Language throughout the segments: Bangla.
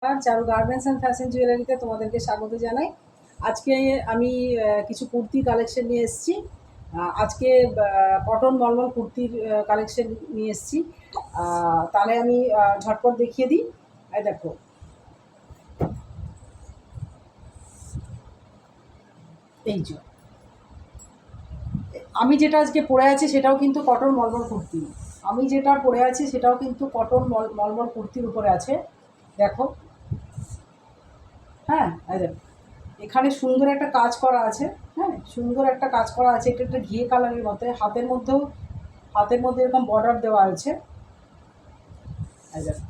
চারু গার্মেন্টস অ্যান্ড ফ্যাশন জুয়েলারিতে তোমাদেরকে স্বাগত জানাই। আজকে আমি কিছু কুর্তি কালেকশন নিয়ে এসেছি। আজকে কটন মলমল কুর্তির কালেকশন নিয়ে এসেছি। তাহলে আমি ঝটপট দেখিয়ে দিই। এই দেখো, এই যে আমি যেটা আজকে পরে আছি সেটাও কিন্তু কটন মলমল কুর্তি। আমি যেটা পরে আছি সেটাও কিন্তু কটন মলমল কুর্তির উপরে আছে। দেখো, হ্যাঁ, এই দেখো, এখানে সুন্দর একটা কাজ করা আছে। হ্যাঁ, সুন্দর একটা কাজ করা আছে। এটা একটা ঘিয়ে কালারের মতো, হাতের মধ্যে এরকম বর্ডার দেওয়া আছে। এই দেখো,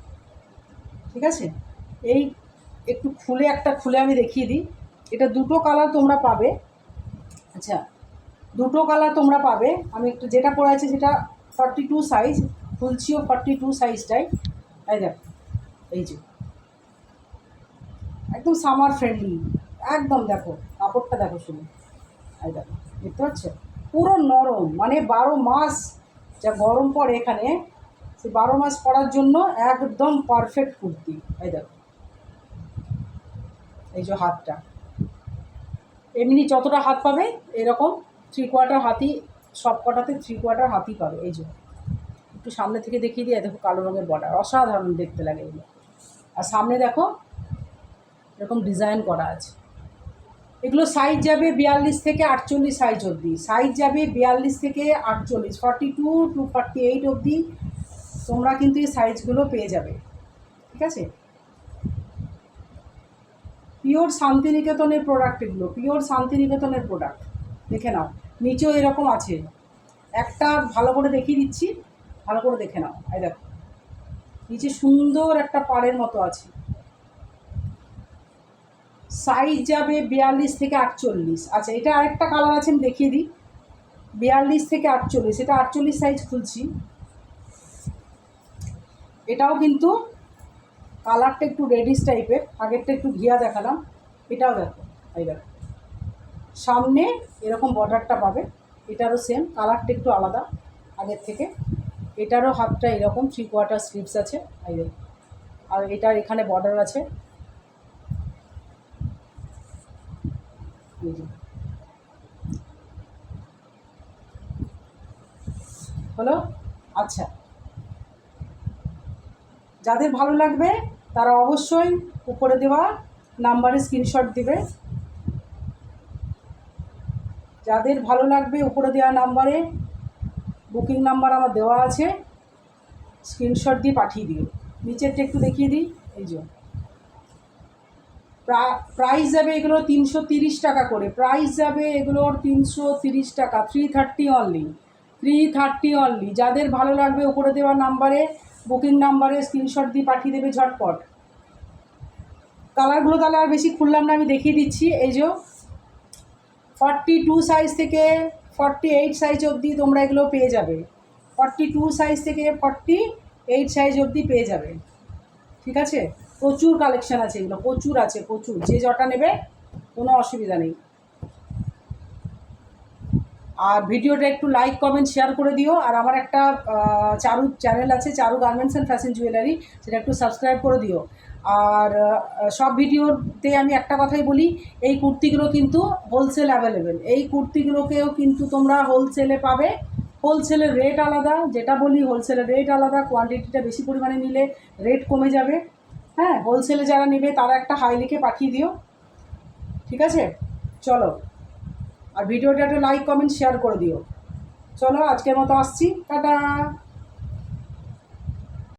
ঠিক আছে। এই একটু খুলে আমি দেখিয়ে দিই। এটা দুটো কালার তোমরা পাবে। আচ্ছা, দুটো কালার তোমরা পাবে। আমি একটু যেটা পরে আছি সেটা 42 সাইজ, খুলছিও 42 সাইজটাই। এই দেখো, এই যে একদম সামার ফ্রেন্ডলি, একদম। দেখো কাপড়টা দেখো শুনে, এই দেখো, দেখতে পাচ্ছ, পুরো নরম, মানে 12 মাস যা গরম পড়ে এখানে, সে 12 মাস পরার জন্য একদম পারফেক্ট কুর্তি। এই দেখো, এই যে হাতটা, এমনি যতটা হাত পাবে এরকম 3/4 হাতি, সব কটাতে 3/4 হাতি পাবে। এই যে একটু সামনে থেকে দেখিয়ে দিয়ে, দেখো কালো রঙের বর্ডার, অসাধারণ দেখতে লাগে এগুলো। আর সামনে দেখো এরকম ডিজাইন করা আছে। এগুলো সাইজ যাবে 42 থেকে 48 সাইজ অবধি। সাইজ যাবে 42 থেকে 48, 42 to 48 অবধি তোমরা কিন্তু এই সাইজগুলো পেয়ে যাবে। ঠিক আছে, পিওর শান্তিনিকেতনের প্রোডাক্ট, এগুলো পিওর শান্তিনিকেতনের প্রোডাক্ট। দেখে নাও, নিচেও এরকম আছে। একটা ভালো করে দেখিয়ে দিচ্ছি, ভালো করে দেখে নাও। এই দেখো, নিচে সুন্দর একটা পাড়ের মতো আছে। সাইজ যাবে 42 থেকে 48। আচ্ছা, এটা আরেকটা কালার আছে, আমি দেখিয়ে দিই। 42 থেকে 48, এটা 48 সাইজ খুলছি। এটাও কিন্তু কালারটা একটু রেডিশ টাইপের, আগেরটা একটু ঘিয়া দেখালাম। এটাও দেখো, এই দেখো, সামনে এরকম বর্ডারটা পাবে। এটারও সেম, কালারটা একটু আলাদা আগের থেকে। এটারও হাতটা এরকম 3/4 স্লিভস আছে। এই দেখো, আর এটার এখানে বর্ডার আছে। হলো। আচ্ছা, যাদের ভালো লাগবে তারা অবশ্যই উপরে দেওয়া নাম্বারে স্ক্রিনশট দিবে। যাদের ভালো লাগবে উপরে দেওয়া নাম্বারে, বুকিং নাম্বার আমার দেওয়া আছে, স্ক্রিনশট দিয়ে পাঠিয়ে দিও। নিচেরটা একটু দেখিয়ে দিই। এই যে প্রাইস যাবে এগুলো 330 টাকা করে। প্রাইস যাবে এগুলোর 330 টাকা, 330 অনলি, 330 অনলি। যাদের ভালো লাগবে উপরে দেওয়া নাম্বারে, বুকিং নাম্বারে স্ক্রিনশট দিয়ে পাঠিয়ে দেবে ঝটপট। কালারগুলো তাহলে আর বেশি খুললাম না, আমি দেখিয়ে দিচ্ছি। এই যে 42 সাইজ থেকে 48 সাইজ অবধি তোমরা এগুলো পেয়ে যাবে। 42 সাইজ থেকে 48 সাইজ অবধি পেয়ে যাবে। ঠিক আছে, প্রচুর কালেকশান আছে, এগুলো প্রচুর আছে, প্রচুর। যে যটা নেবে কোনো অসুবিধা নেই। আর ভিডিওটা একটু লাইক কমেন্ট শেয়ার করে দিও। আর আমার একটা চারু চ্যানেল আছে, চারু গার্মেন্টস অ্যান্ড ফ্যাশন জুয়েলারি, সেটা একটু সাবস্ক্রাইব করে দিও। আর সব ভিডিওতে আমি একটা কথাই বলি, এই কুর্তিগুলো কিন্তু হোলসেল অ্যাভেলেবেল। এই কুর্তিগুলোকেও কিন্তু তোমরা হোলসেলে পাবে। হোলসেলের রেট আলাদা, যেটা বলি হোলসেলের রেট আলাদা। কোয়ান্টিটিটা বেশি পরিমাণে নিলে রেট কমে যাবে। হ্যাঁ, হোলসেলে যারা নেবে তারা একটা হাই লিখে পাঠিয়ে দিও। ঠিক আছে, চলো। আর ভিডিওটা একটু লাইক কমেন্ট শেয়ার করে দিও। চলো, আজকের মতো আসছি, টাটা।